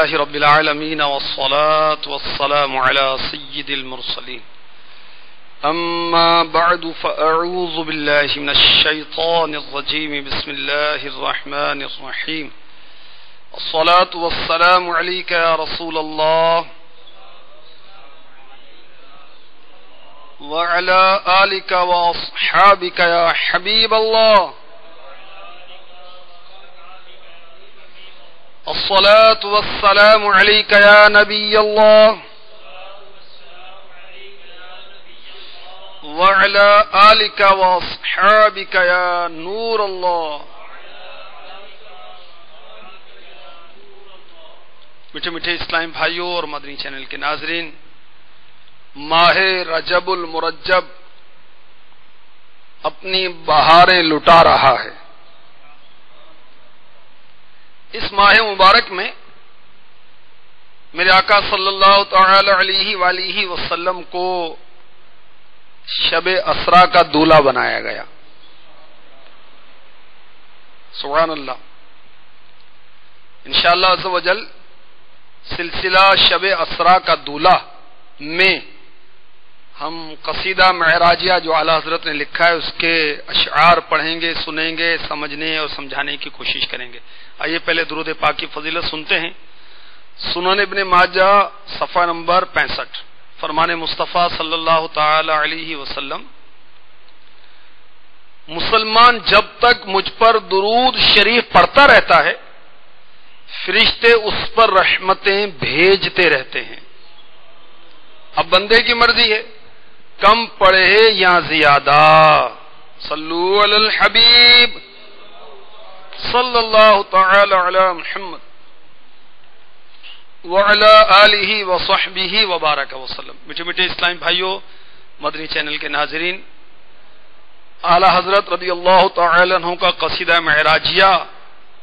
لله رب العالمين والصلاة والسلام على سيد المرسلين أما بعد فأعوذ بالله من الشيطان الرجيم بسم الله الرحمن الرحيم الصلاة والسلام عليك يا رسول الله وعلى آلك وأصحابك يا حبيب الله الصلاة والسلام عليك يا نبي الله وعلى آلك وأصحابك يا نور الله. میٹھے میٹھے اسلامی بھائیوں اور مدنی چینل کے ناظرین، ماہ رجب المرجب اپنی بہاریں لٹا رہا ہے. اس ماہ مبارک میں میرے آقا صلی اللہ تعالی علیہ وآلہ وسلم کو شب اسرا کا دولہا بنایا گیا. سبحان اللہ. انشاءاللہ عز و جل سلسلہ شب اسرا کا دولہا میں ہم قصیدہ معراجیہ جو اعلیٰ حضرت نے لکھا ہے اس کے اشعار پڑھیں گے، سنیں گے، سمجھنے اور سمجھانے کی کوشش کریں گے. آئیے پہلے درود پاک کی فضیلت سنتے ہیں. سنن ابن ماجہ صفحہ نمبر 65. فرمان مصطفیٰ صلی اللہ تعالی علیہ وسلم: مسلمان جب تک مجھ پر درود شریف پڑھتا رہتا ہے فرشتے اس پر رحمتیں بھیجتے رہتے ہیں. اب بندے کی مرضی ہے کم پڑھے یا زیادہ. صلو علی الحبیب صلی اللہ تعالی علی محمد وعلی آلہ وصحبہ وبارک وسلم. میٹھے میٹھے اسلامی بھائیوں، مدنی چینل کے ناظرین، اعلیٰ حضرت رضی اللہ تعالی عنہ کا قصیدہ معراجیہ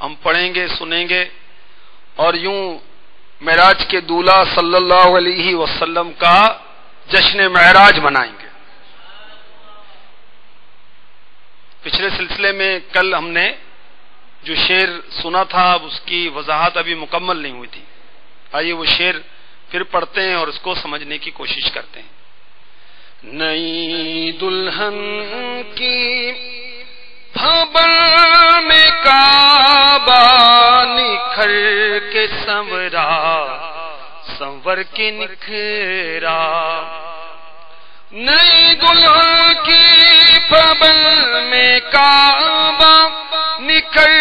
ہم پڑھیں گے، سنیں گے اور یوں معراج کے دولہا صلی اللہ علیہ وسلم کا جشن معراج منائیں گے. پچھلے سلسلے میں کل ہم نے جو شعر سنا تھا اب اس کی وضاحت ابھی مکمل نہیں ہوئی تھی. آئیے وہ شعر پھر پڑھتے ہیں اور اس کو سمجھنے کی کوشش کرتے ہیں. نئی دلہن کی بھبر میں کعبہ نکھر کے سنورا، سنور کے نکھرا. نئی دلہن کی بھبر میں کعبہ نکھر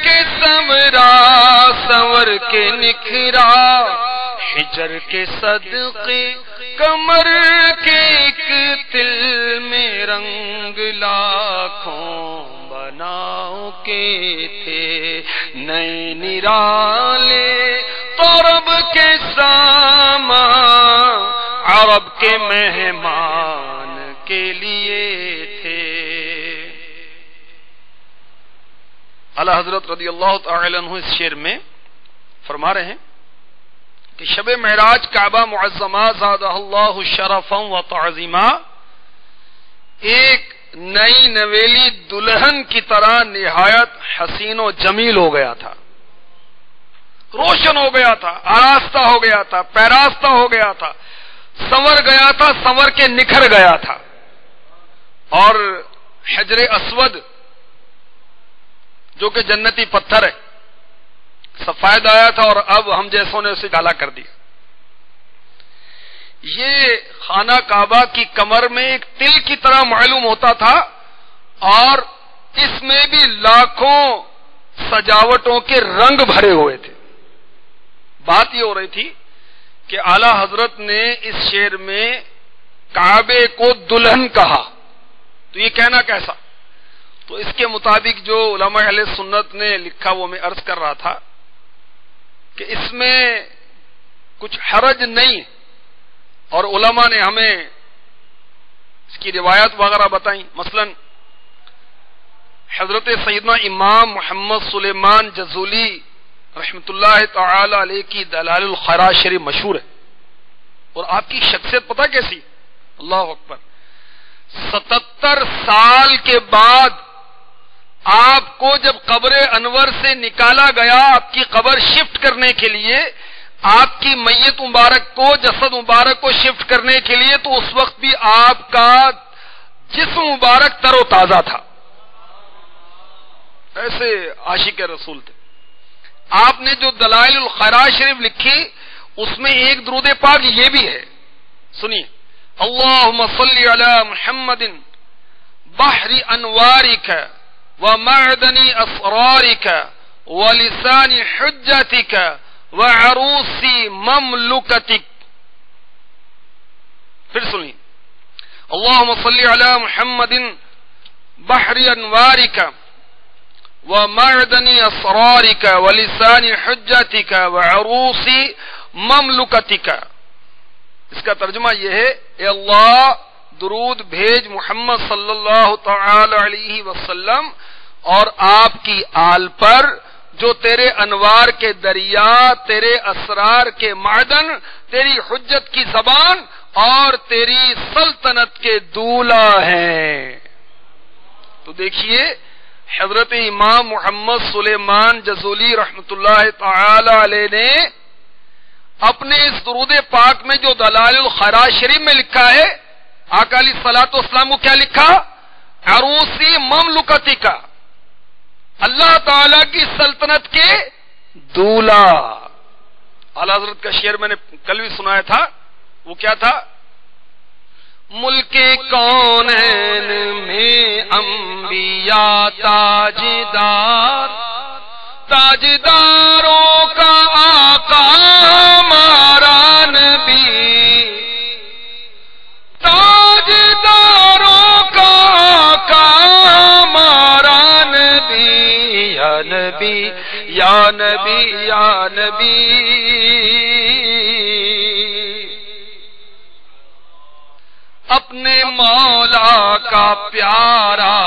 کے سنورا، سنور کے نکھرا. ہجر کے صدقے کمر کے ایک تل میں رنگ لاکھوں بناؤ کے تھے. نئے نرالے طرب کے سامان عرب کے مہمان کے لیے تھے. اعلیٰ حضرت رضی اللہ تعالی عنہ اس شعر میں فرما رہے ہیں کہ شب معراج کعبہ معظمہ زادہ اللہ شرفا و تعظیما ایک نئی نویلی دلہن کی طرح نہایت حسین و جمیل ہو گیا تھا، روشن ہو گیا تھا، آراستہ ہو گیا تھا، پیراستہ ہو گیا تھا، سنور گیا تھا، سنور کے نکھر گیا تھا. اور حجر اسود جو کہ جنتی پتھر ہے سفید آیا تھا اور اب ہم جیسوں نے اسے کالا کر دیا. یہ خانہ کعبہ کی کمر میں ایک تل کی طرح معلوم ہوتا تھا اور اس میں بھی لاکھوں سجاوٹوں کے رنگ بھرے ہوئے تھے. بات یہ ہو رہی تھی کہ اعلیٰ حضرت نے اس شعر میں کعبے کو دلہن کہا تو یہ کہنا کیسا؟ تو اس کے مطابق جو علماء اہل سنت نے لکھا وہ میں عرض کر رہا تھا کہ اس میں کچھ حرج نہیں، اور علماء نے ہمیں اس کی روایت وغیرہ بتائیں. مثلا حضرت سیدنا امام محمد سلیمان جزولی رحمت اللہ تعالی علیہ کی دلائل الخیرات شریف مشہور ہے، اور آپ کی شخصیت پتہ کیسی؟ اللہ اکبر. 77 سال کے بعد آپ کو جب قبر انور سے نکالا گیا آپ کی قبر شفٹ کرنے کے لیے، آپ کی میت مبارک کو، جسد مبارک کو شفٹ کرنے کے لیے، تو اس وقت بھی آپ کا جسم مبارک تر و تازہ تھا. ایسے عاشق رسول تھے. آپ نے جو دلائل الخیرات شریف لکھی اس میں ایک درود پاک یہ بھی ہے، سنیے. اللہم صلی علی محمد بحر انوارک ومعدن اسرارک ولسان حجتک وعروس مملکتک. پھر سنیے. اللہم صلی علی محمد بحر انوارک ومعدن اسرارک ولسان حجتک وعروس مملکتک. اس کا ترجمہ یہ ہے، اے اللہ درود بھیج محمد صلی اللہ تعالی علیہ وسلم اور آپ کی آل پر جو تیرے انوار کے دریا، تیرے اسرار کے معدن، تیری حجت کی زبان اور تیری سلطنت کے دولہ ہیں. تو دیکھیے حضرت امام محمد سلیمان جزولی رحمت اللہ تعالی علیہ نے اپنے اس درود پاک میں جو دلائل الخیرات شریف میں لکھا ہے، آقا علیہ الصلوۃ والسلام کو کیا لکھا؟ عروسی مملکتی کا، اللہ تعالی کی سلطنت کے دولہ. اعلیٰ حضرت کا شعر میں نے کل بھی سنایا تھا، وہ کیا تھا؟ ملک کونین میں انبیاء تاجدار، تاجداروں کا آقا ہمارا نبی، تاجداروں کا آقا ہمارا نبی، یا نبی یا نبی یا نبی. اپنے مولا کا پیارا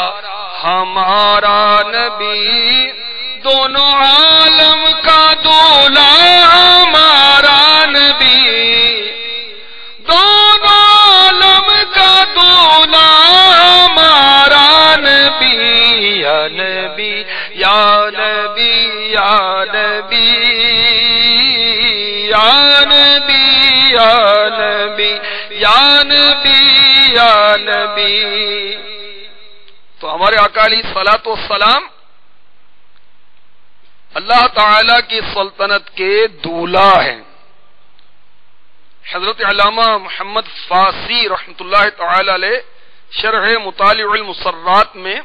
ہمارا نبی، دونوں عالم کا دولا ہمارا نبی، دونوں عالم کا دولا ہمارا نبی، یا نبی یا نبی یا نبی یا نبی یا نبی یا نبی یا نبی. تو ہمارے آقا علیہ الصلوۃ والسلام اللہ تعالی کی سلطنت کے دولہ ہیں. حضرت علامہ محمد فاسی رحمت اللہ تعالی علیہ شرح مطالع المسرات میں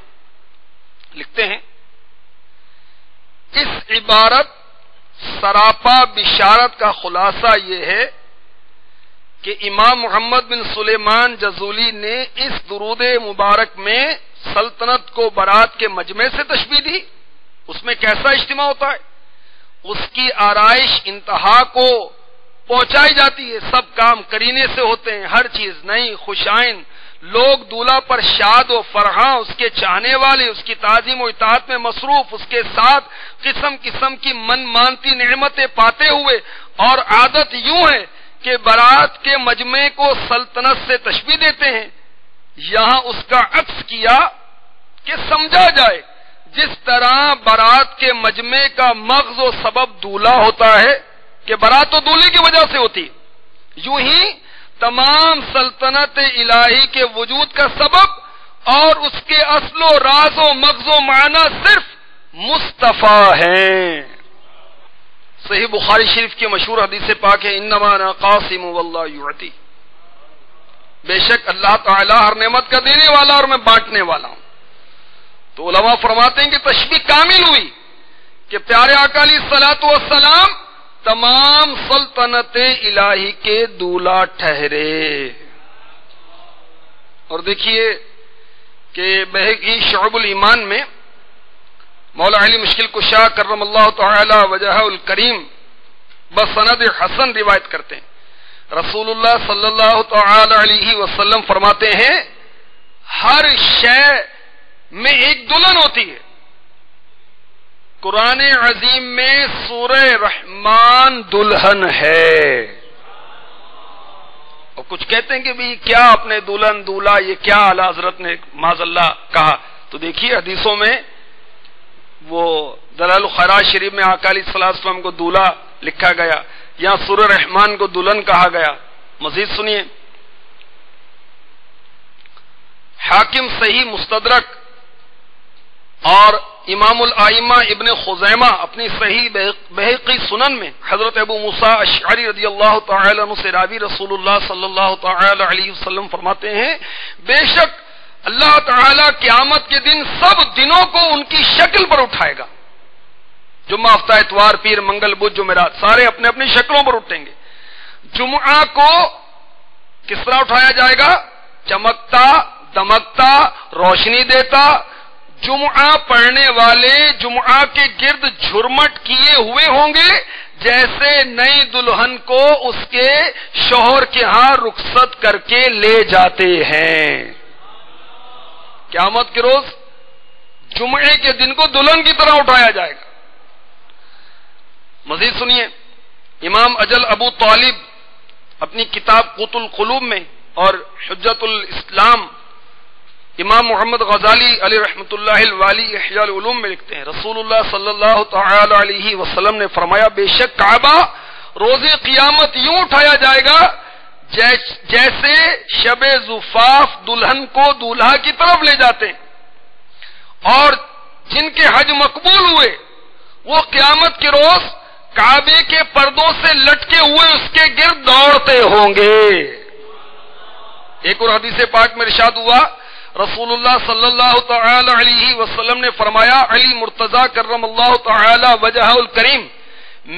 لکھتے ہیں، اس عبارت سراپا بشارت کا خلاصہ یہ ہے کہ امام محمد بن سلیمان جزولی نے اس درود مبارک میں سلطنت کو برات کے مجمع سے تشبیہ دی. اس میں کیسا اجتماع ہوتا ہے؟ اس کی آرائش انتہا کو پہنچائی جاتی ہے، سب کام کرینے سے ہوتے ہیں، ہر چیز نئی خوشائن، لوگ دولہا پر شاد و فرحاں، اس کے چاہنے والے، اس کی تعظیم و اطاعت میں مصروف، اس کے ساتھ قسم قسم کی من مانتی نعمتیں پاتے ہوئے. اور عادت یوں ہے کہ برات کے مجمع کو سلطنت سے تشبیہ دیتے ہیں. یہاں اس کا عکس کیا کہ سمجھا جائے جس طرح برات کے مجمع کا مغز و سبب دولہا ہوتا ہے کہ برات تو دولہے کی وجہ سے ہوتی، یوں ہی تمام سلطنت الہی کے وجود کا سبب اور اس کے اصل و راز و مغز و معنی صرف مصطفیٰ ہیں. صحیح بخاری شریف کی مشہور حدیث پاک ہے، انما انا قاسم واللہ یعطی. بے شک اللہ تعالی ہر نعمت کا دینے والا اور میں بانٹنے والا ہوں. تو علماء فرماتے ہیں کہ تشبیہ کامل ہوئی کہ پیارے آقا علیہ الصلوۃ والسلام تمام سلطنت الہی کے دولہا ٹھہرے. اور دیکھیے کہ بہقی شعب الایمان میں مولا علی مشکل کشا کرم اللہ تعالی وجہہ الکریم بسند حسن روایت کرتے ہیں، رسول اللہ صلی اللہ تعالی علیہ وسلم فرماتے ہیں ہر شے میں ایک دلہن ہوتی ہے. قرآن عظیم میں سورہ رحمان دلہن ہے. اور کچھ کہتے ہیں کہ بھی کیا اپنے دلہن دولہا یہ کیا اعلیٰ حضرت نے معاذ اللہ کہا؟ تو دیکھیے حدیثوں میں وہ دلائل الخیرات شریف میں آقا علیہ الصلوۃ والسلام کو دولہا لکھا گیا، یہاں سورہ رحمان کو دلہن کہا گیا. مزید سنیے، حاکم صحیح مستدرک اور امام الائمہ ابن خزیمہ اپنی صحیح بہقی سنن میں حضرت ابو موسیٰ اشعری رضی اللہ تعالی عنہ سے راوی رسول اللہ صلی اللہ تعالی علیہ وسلم فرماتے ہیں، بے شک اللہ تعالی قیامت کے دن سب دنوں کو ان کی شکل پر اٹھائے گا. جمعہ، ہفتہ، اتوار، پیر، منگل، بدھ، جمعرات، سارے اپنے اپنی شکلوں پر اٹھیں گے. جمعہ کو کس طرح اٹھایا جائے گا؟ چمکتا، دمکتا، روشنی دیتا. جمعہ پڑھنے والے جمعہ کے گرد جھرمٹ کیے ہوئے ہوں گے جیسے نئی دلہن کو اس کے شوہر کے ہاں رخصت کر کے لے جاتے ہیں. قیامت کے روز جمعے کے دن کو دلہن کی طرح اٹھایا جائے گا. مزید سنیے، امام اجل ابو طالب اپنی کتاب قوت القلوب میں اور حجت الاسلام امام محمد غزالی علیہ رحمۃ اللہ الوالی احیاء العلوم میں لکھتے ہیں، رسول اللہ صلی اللہ تعالی علیہ وسلم نے فرمایا، بے شک کعبہ روز قیامت یوں اٹھایا جائے گا جیسے شب زفاف دلہن کو دولہا کی طرف لے جاتے ہیں، اور جن کے حج مقبول ہوئے وہ قیامت کے روز کعبے کے پردوں سے لٹکے ہوئے اس کے گرد دوڑتے ہوں گے. ایک اور حدیث پاک میں ارشاد ہوا، رسول اللہ صلی اللہ تعالی علیہ وسلم نے فرمایا، علی مرتضی کرم اللہ تعالی وجہہ الکریم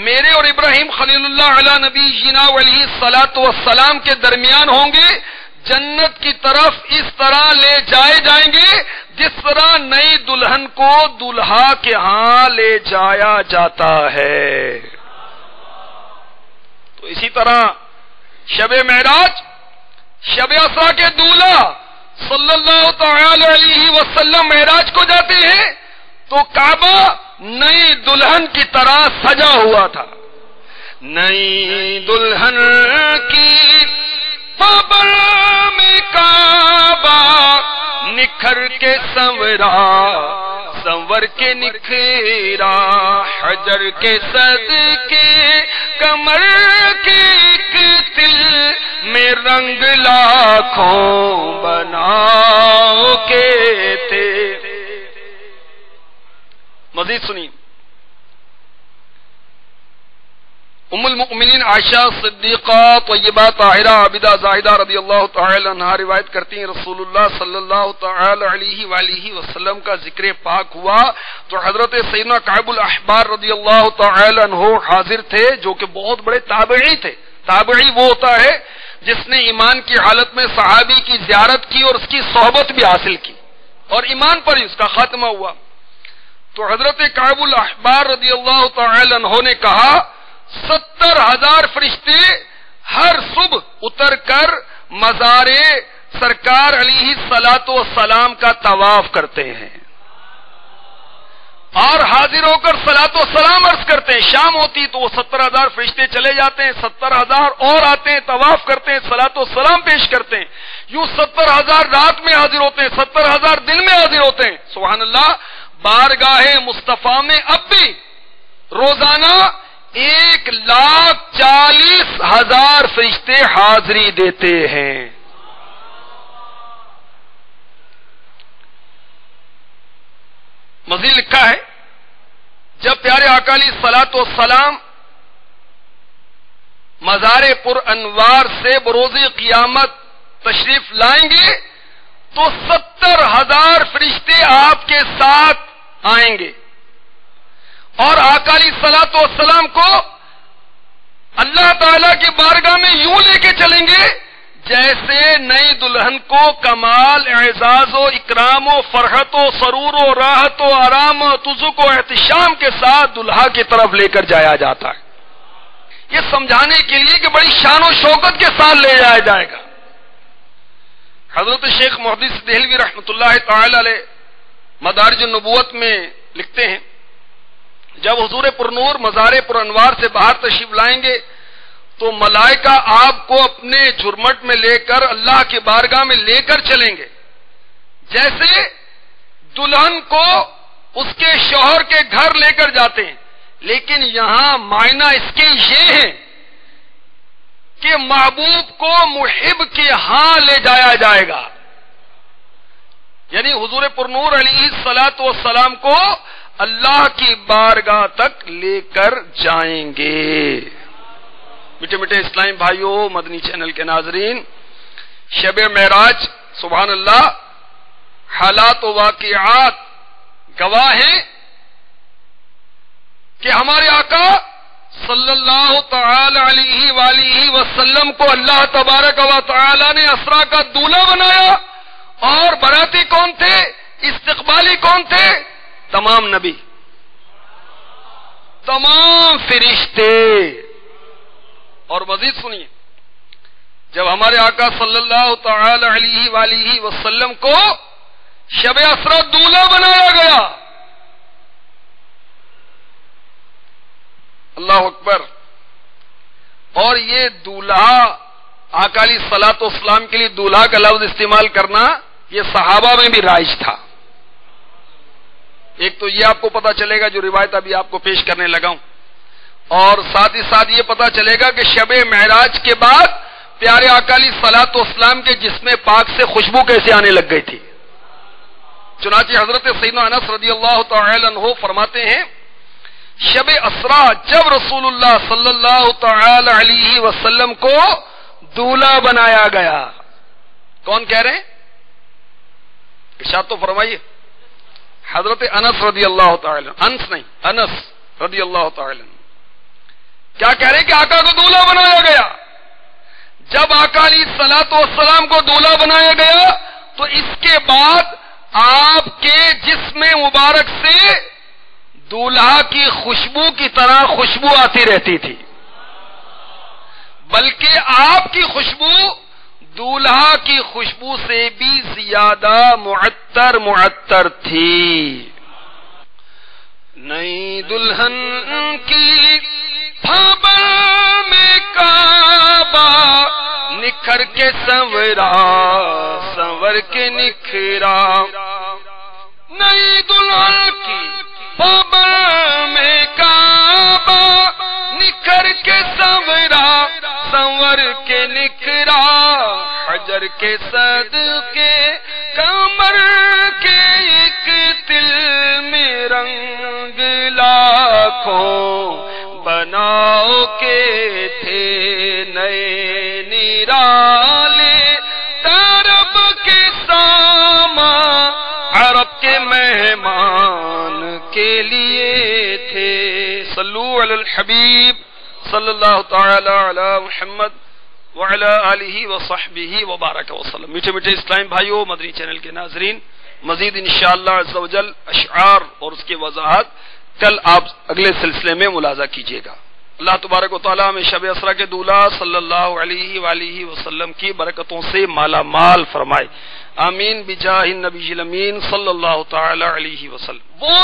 میرے اور ابراہیم خلیل اللہ علی نبی جینا علیہ الصلاۃ والسلام کے درمیان ہوں گے، جنت کی طرف اس طرح لے جائے جائیں گے جس طرح نئی دلہن کو دولہا کے ہاں لے جایا جاتا ہے. تو اسی طرح شب معراج، شب اسرا کے دولہا صلی اللہ تعالی علیہ وسلم معراج کو جاتے ہیں تو کعبہ نئی دلہن کی طرح سجا ہوا تھا. نئی دلہن کی بابر میں کعبہ نکھر کے سنور کے نکھرا، حجر کے صدقے کمر کے ایک دل میں رنگ لاکھوں بناؤ کے تھے. مزید سنیے، ام المؤمنین عائشہ صدیقہ طیبہ طاہرہ عابدہ زاہدہ رضی اللہ تعالی عنہا روایت کرتی ہیں، رسول اللہ صلی اللہ تعالی علیہ وآلہ وسلم کا ذکر پاک ہوا تو حضرت سیدنا کعب الاحبار رضی اللہ تعالی عنہ حاضر تھے، جو کہ بہت بڑے تابعی تھے. تابعی وہ ہوتا ہے جس نے ایمان کی حالت میں صحابی کی زیارت کی اور اس کی صحبت بھی حاصل کی اور ایمان پر ہی اس کا خاتمہ ہوا. تو حضرت کعب الاحبار رضی اللہ تعالی عنہ نے کہا، 70,000 فرشتے ہر صبح اتر کر مزار سرکار علیہ الصلاۃ والسلام کا طواف کرتے ہیں اور حاضر ہو کر صلاۃ والسلام عرض کرتے ہیں. شام ہوتی تو وہ 70,000 فرشتے چلے جاتے ہیں، 70,000 اور آتے ہیں، طواف کرتے ہیں، صلاۃ والسلام پیش کرتے ہیں. یوں 70,000 رات میں حاضر ہوتے ہیں، 70,000 دن میں حاضر ہوتے ہیں. سبحان اللہ. بارگاہ مصطفیٰ میں اب بھی روزانہ 1,40,000 فرشتے حاضری دیتے ہیں. مزید لکھا ہے، جب پیارے آقا علیہ الصلوۃ والسلام مزار پر انوار سے بروز قیامت تشریف لائیں گے تو 70,000 فرشتے آپ کے ساتھ آئیں گے اور آقا علیہ الصلوۃ والسلام کو اللہ تعالی کی بارگاہ میں یوں لے کے چلیں گے جیسے نئی دلہن کو کمال اعزاز و اکرام و فرحت و سرور و راحت و آرام و تزک و احتشام کے ساتھ دلہا کی طرف لے کر جایا جاتا ہے. یہ سمجھانے کے لیے کہ بڑی شان و شوکت کے ساتھ لے جایا جائے گا. حضرت شیخ محدث دہلوی رحمۃ اللہ تعالی علیہ مدارج النبوت میں لکھتے ہیں، جب حضور پرنور مزار پر انوار سے باہر تشریف لائیں گے تو ملائکہ آپ کو اپنے جھرمٹ میں لے کر اللہ کی بارگاہ میں لے کر چلیں گے جیسے دلہن کو اس کے شوہر کے گھر لے کر جاتے ہیں. لیکن یہاں معنی اس کے یہ ہے محبوب کو محب کے ہاں لے جایا جائے گا، یعنی حضور پرنور علیہ الصلوۃ والسلام کو اللہ کی بارگاہ تک لے کر جائیں گے۔ میٹھے میٹھے اسلامی بھائیوں، مدنی چینل کے ناظرین، شب معراج سبحان اللہ حالات و واقعات گواہ ہیں کہ ہمارے آقا صلی اللہ تعالی علیہ وآلہ وسلم کو اللہ تبارک و تعالی نے اسرا کا دولہا بنایا، اور باراتی کون تھے، استقبالی کون تھے؟ تمام نبی، تمام فرشتے۔ اور مزید سنیے، جب ہمارے آقا صلی اللہ تعالی علیہ وآلہ وسلم کو شب اسرا دولہا بنایا گیا، اللہ اکبر، اور یہ دولہا آقا علیہ الصلوۃ والسلام کے لیے دولہا کا لفظ استعمال کرنا یہ صحابہ میں بھی رائج تھا۔ ایک تو یہ آپ کو پتا چلے گا جو روایت ابھی آپ کو پیش کرنے لگا ہوں، اور ساتھ ہی ساتھ یہ پتا چلے گا کہ شب معراج کے بعد پیارے آقا علیہ الصلوۃ والسلام کے جسم پاک سے خوشبو کیسے آنے لگ گئی تھی۔ چنانچہ حضرت سیدنا انس رضی اللہ تعالی عنہ فرماتے ہیں، شب اسرا جب رسول اللہ صلی اللہ تعالی علیہ وسلم کو دولہا بنایا گیا، کون کہہ رہے ہیں؟ ارشاد تو فرمائیے۔ حضرت انس رضی اللہ تعالی، انس نہیں، انس رضی اللہ تعالی، کیا کہہ رہے ہیں کہ آقا کو دولہا بنایا گیا۔ جب آقا علیہ الصلوۃ والسلام کو دولہا بنایا گیا تو اس کے بعد آپ کے جسم مبارک سے دولہا کی خوشبو کی طرح خوشبو آتی رہتی تھی، بلکہ آپ کی خوشبو دولہا کی خوشبو سے بھی زیادہ معطر تھی۔ نئی دلہن کی بھابر میں کعبہ نکھر کے سنورا، سنور کے نکھرا، نئی دلہن کی بھابر میں کعبہ نکھر کے سنورا، سنور کے نکھرا، حجر کے صدقے کمر کے ایک دل میں رنگ لاکھوں بناؤ کے تھے نئے نرالے، عرب کے سامان، عرب کے مہمان کے لیے تھے۔ صلو علی الحبیب صلی اللہ تعالی علی محمد وعلی آلہ وصحبہ وبارک وسلم۔ میٹھے میٹھے اسلام بھائیوں، مدنی چینل کے ناظرین، مزید انشاءاللہ عز و جل اشعار اور اس کی وضاحت کل آپ اگلے سلسلے میں ملاحظہ کیجیے گا۔ اللہ تبارک و تعالیٰ ہمیں شب اسرا کے دولہا صلی اللہ علیہ وآلہ وسلم کی برکتوں سے مالا مال فرمائے، آمین بجاہ النبی الامین صلی اللہ تعالی علیہ وسلم۔ وہ